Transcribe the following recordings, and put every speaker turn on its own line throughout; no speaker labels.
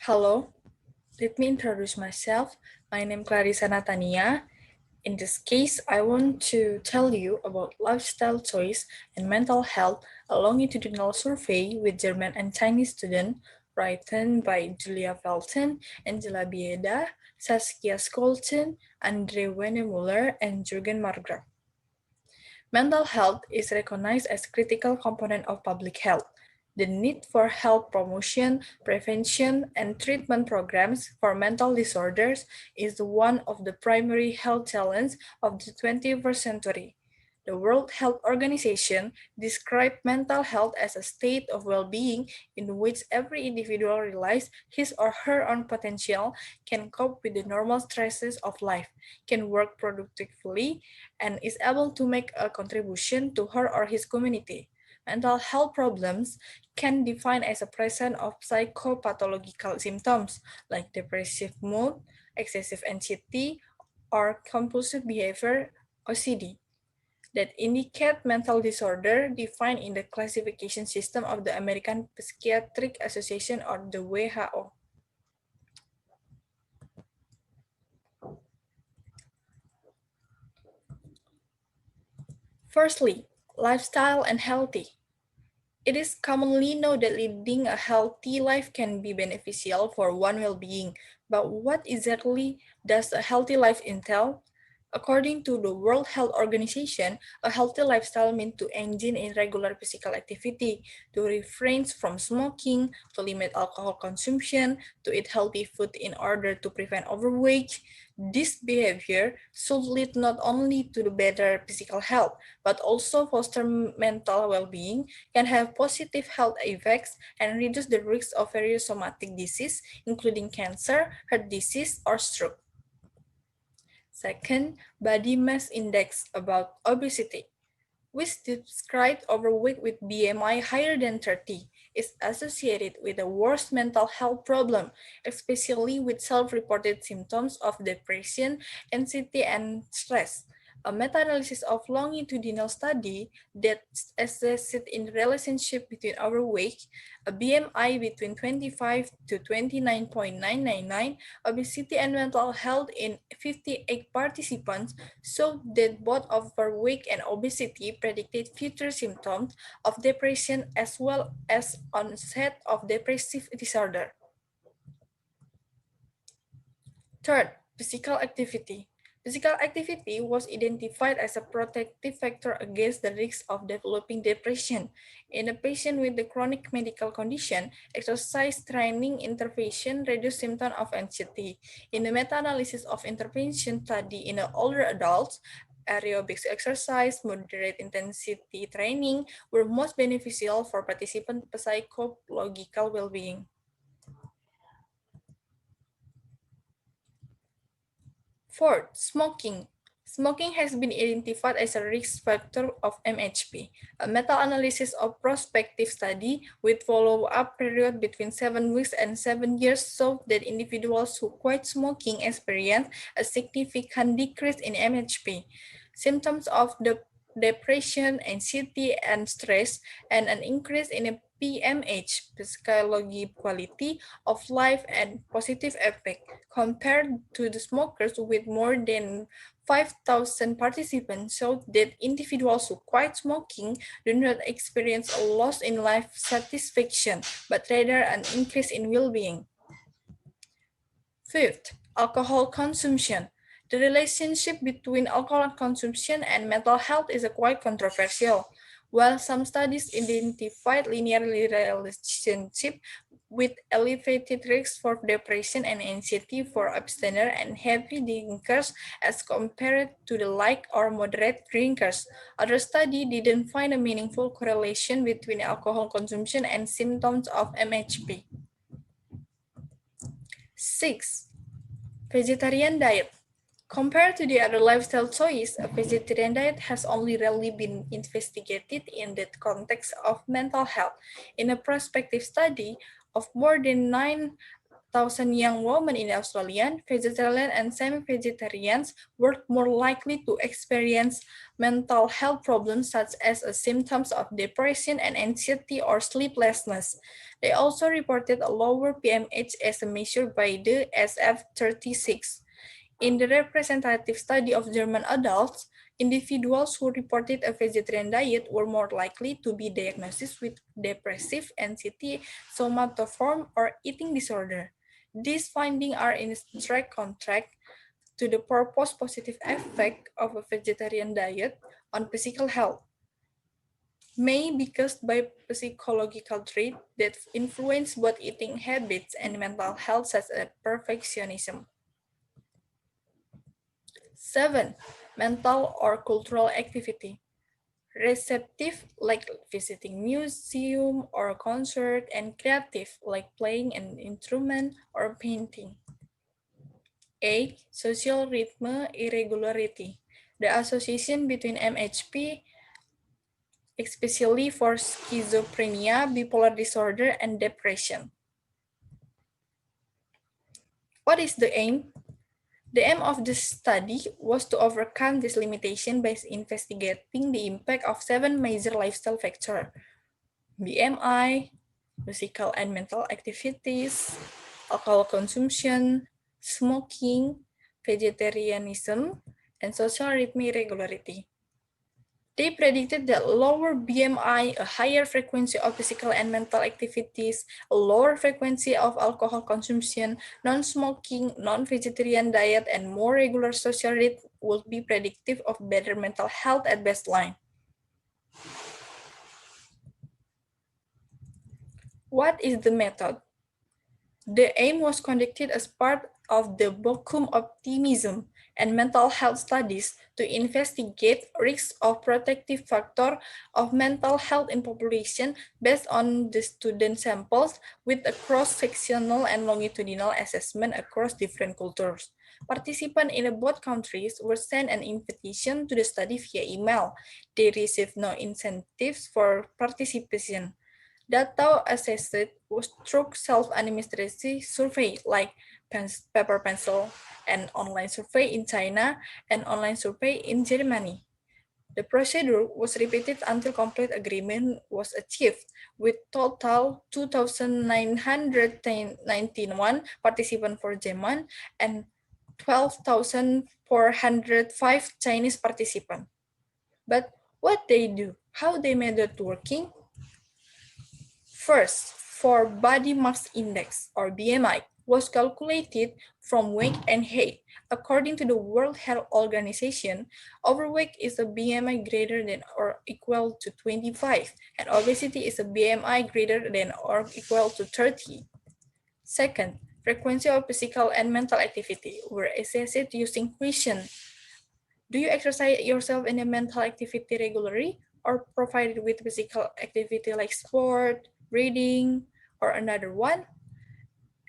Hello, let me introduce myself. My name is Nathania. In this case, I want to tell you about lifestyle choice and mental health, a longitudinal survey with German and Chinese students written by Julia Velten, Angela Bieda, Saskia Scholten, André Wannemüller, and Jürgen Margraf. Mental health is recognized as a critical component of public health. The need for health promotion, prevention, and treatment programs for mental disorders is one of the primary health challenges of the 21st century. The World Health Organization described mental health as a state of well-being in which every individual realizes his or her own potential, can cope with the normal stresses of life, can work productively, and is able to make a contribution to her or his community. Mental health problems can be defined as a presence of psychopathological symptoms like depressive mood, excessive anxiety, or compulsive behavior (OCD) that indicate mental disorder defined in the classification system of the American Psychiatric Association or the WHO. Firstly, lifestyle and healthy. It is commonly known that leading a healthy life can be beneficial for one's well-being, but what exactly does a healthy life entail? According to the World Health Organization, a healthy lifestyle means to engage in regular physical activity, to refrain from smoking, to limit alcohol consumption, to eat healthy food in order to prevent overweight. This behavior should lead not only to the better physical health, but also foster mental well-being, can have positive health effects, and reduce the risk of various somatic disease, including cancer, heart disease, or stroke. Second, body mass index about obesity, which describes overweight with BMI higher than 30, is associated with a worse mental health problem, especially with self-reported symptoms of depression, anxiety, and stress. A meta-analysis of longitudinal study that assessed in the relationship between overweight, a BMI between 25 to 29.999, obesity and mental health in 58 participants showed that both overweight and obesity predicted future symptoms of depression as well as onset of depressive disorder. Third, physical activity. Physical activity was identified as a protective factor against the risk of developing depression. In a patient with a chronic medical condition, exercise training intervention reduced symptoms of anxiety. In the meta-analysis of intervention study in older adults, aerobics exercise, moderate intensity training were most beneficial for participant psychological well-being. Fourth, smoking. Smoking has been identified as a risk factor of MHP. A meta-analysis of prospective study with follow-up period between 7 weeks and 7 years showed that individuals who quit smoking experience a significant decrease in MHP. Symptoms of the depression, anxiety, and stress, and an increase in PMH, psychology quality of life and positive effect, compared to the smokers with more than 5,000 participants showed that individuals who quit smoking do not experience a loss in life satisfaction, but rather an increase in well-being. Fifth, alcohol consumption. The relationship between alcohol consumption and mental health is quite controversial. While some studies identified linear relationship with elevated risks for depression and anxiety for abstainer and heavy drinkers as compared to the light or moderate drinkers, other studies didn't find a meaningful correlation between alcohol consumption and symptoms of MHP. 6. Vegetarian diet. Compared to the other lifestyle choice, a vegetarian diet has only rarely been investigated in the context of mental health. In a prospective study of more than young women in Australia, vegetarian and semi-vegetarians were more likely to experience mental health problems such as symptoms of depression and anxiety or sleeplessness. They also reported a lower PMH as measured by the SF-36. In the representative study of German adults, individuals who reported a vegetarian diet were more likely to be diagnosed with depressive anxiety, somatoform, or eating disorder. These findings are in direct contrast to the purported positive effect of a vegetarian diet on physical health, may be caused by psychological traits that influence both eating habits and mental health, such as perfectionism. 7. Mental or cultural activity. Receptive, like visiting museum or concert, and creative, like playing an instrument or painting. 8. Social rhythm irregularity. The association between MHP, especially for schizophrenia, bipolar disorder, and depression. What is the aim? The aim of this study was to overcome this limitation by investigating the impact of 7 major lifestyle factors: BMI, physical and mental activities, alcohol consumption, smoking, vegetarianism, and social rhythm irregularity. They predicted that lower BMI, a higher frequency of physical and mental activities, a lower frequency of alcohol consumption, non-smoking, non-vegetarian diet, and more regular social rhythm would be predictive of better mental health at baseline. What is the method? The aim was conducted as part of the Bochum Optimism and Mental Health Studies to investigate risks of protective factor of mental health in population based on the student samples with a cross-sectional and longitudinal assessment across different cultures. Participants in both countries were sent an invitation to the study via email. They received no incentives for participation. Data assessed was through self-administrated survey like paper pencil, and online survey in China, and online survey in Germany. The procedure was repeated until complete agreement was achieved, with total 2,991 participants for German and 12,405 Chinese participants. But what they do, how they method working? First, for body mass index, or BMI, was calculated from weight and height. According to the World Health Organization, overweight is a BMI greater than or equal to 25, and obesity is a BMI greater than or equal to 30. Second, frequency of physical and mental activity were assessed using questions. Do you exercise yourself in a mental activity regularly, or provided with physical activity like sport, reading, or another one?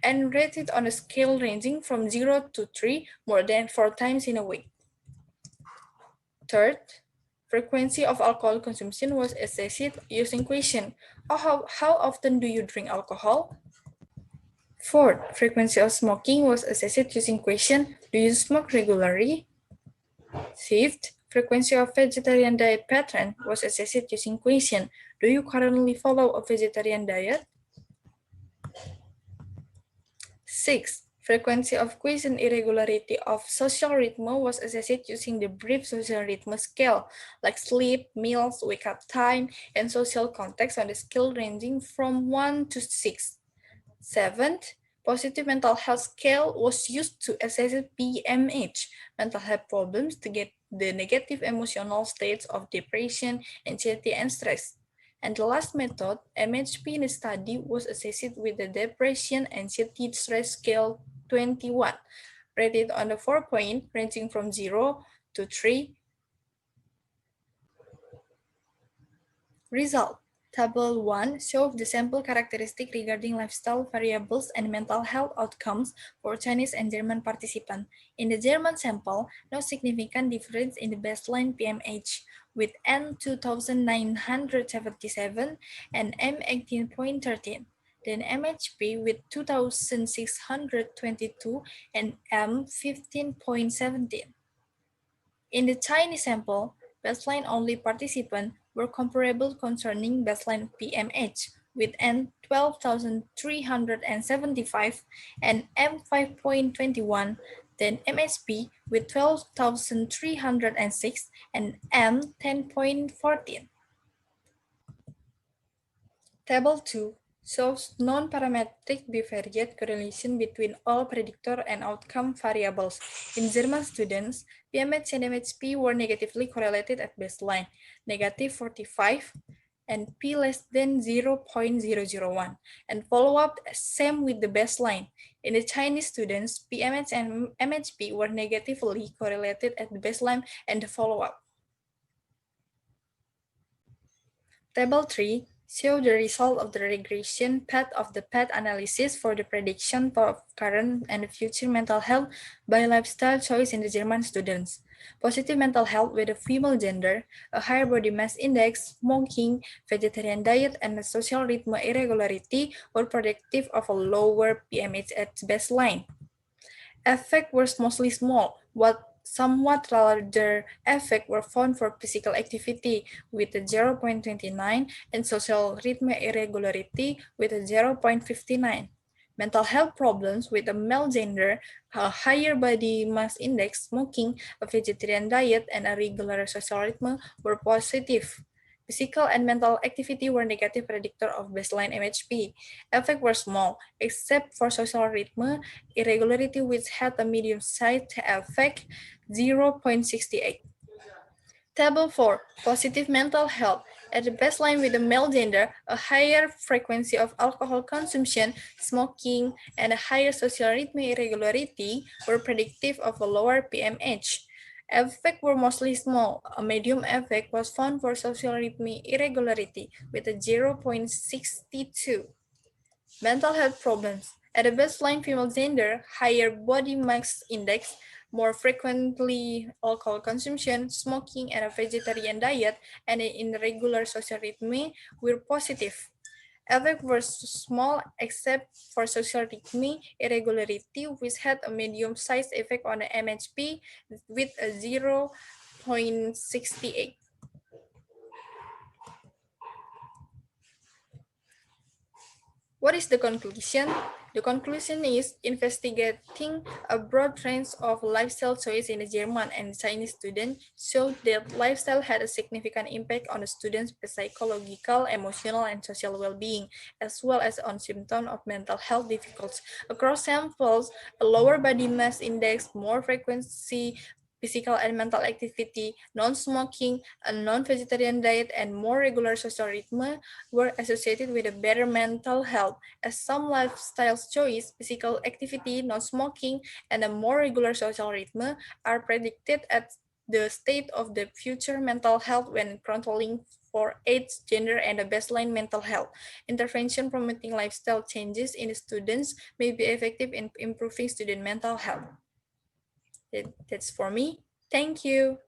And rated on a scale ranging from 0 to 3 more than 4 times in a week. Third, frequency of alcohol consumption was assessed using question. How often do you drink alcohol? Fourth, frequency of smoking was assessed using question. Do you smoke regularly? Fifth, frequency of vegetarian diet pattern was assessed using question. Do you currently follow a vegetarian diet? Sixth, frequency of question irregularity of social rhythm was assessed using the brief social rhythm scale, like sleep, meals, wake-up time, and social context on the scale ranging from 1 to 6. Seventh, positive mental health scale was used to assess PMH, mental health problems, to get the negative emotional states of depression, anxiety, and stress. And the last method, MHP in the study, was assessed with the depression, anxiety, stress scale 21, rated on the 4-point, ranging from 0 to 3. Result. Table 1 shows the sample characteristic regarding lifestyle variables and mental health outcomes for Chinese and German participants. In the German sample, no significant difference in the baseline PMH, with N 2,977 and M 18.13. then MHP with 2,622 and M 15.17. In the Chinese sample, baseline-only participants were comparable concerning baseline PMH with N 12,375 and M 5.21, then MSP with 12,306 and M 10.14. Table 2 shows non-parametric bivariate correlation between all predictor and outcome variables. In German students, PMH and MHP were negatively correlated at baseline, negative 45 and P less than 0.001, and follow-up same with the baseline. In the Chinese students, PMH and MHP were negatively correlated at the baseline and the follow-up. Table 3 shows the result of the regression path of the path analysis for the prediction of current and future mental health by lifestyle choice in the German students. Positive mental health with a female gender, a higher body mass index, smoking, vegetarian diet, and a social rhythm irregularity were predictive of a lower PMH at baseline. Effects were mostly small, while somewhat larger effects were found for physical activity with a 0.29 and social rhythm irregularity with a 0.59. Mental health problems with a male gender, a higher body mass index, smoking, a vegetarian diet, and a regular social rhythm were positive. Physical and mental activity were negative predictor of baseline MHP. Effects were small, except for social rhythm irregularity, which had a medium-sized effect, 0.68. Table 4. Positive mental health. At the baseline with the male gender, a higher frequency of alcohol consumption, smoking, and a higher social rhythm irregularity were predictive of a lower PMH. Effects were mostly small. A medium effect was found for social rhythm irregularity with a 0.62. Mental health problems. At a baseline female gender, higher body mass index, more frequently alcohol consumption, smoking, and a vegetarian diet, and an irregular social rhythm were positive. Effects were small except for social rhythm irregularity, which had a medium-sized effect on the MHP with a 0.68. What is the conclusion? The conclusion is investigating a broad range of lifestyle choice in the German and Chinese students showed that lifestyle had a significant impact on the students' psychological, emotional, and social well-being, as well as on symptoms of mental health difficulties. Across samples, a lower body mass index, more frequency physical and mental activity, non-smoking, a non-vegetarian diet, and more regular social rhythm were associated with a better mental health, as some lifestyle choice, physical activity, non-smoking, and a more regular social rhythm are predicted at the state of the future mental health when controlling for age, gender, and a baseline mental health. Intervention promoting lifestyle changes in students may be effective in improving student mental health. That's for me. Thank you.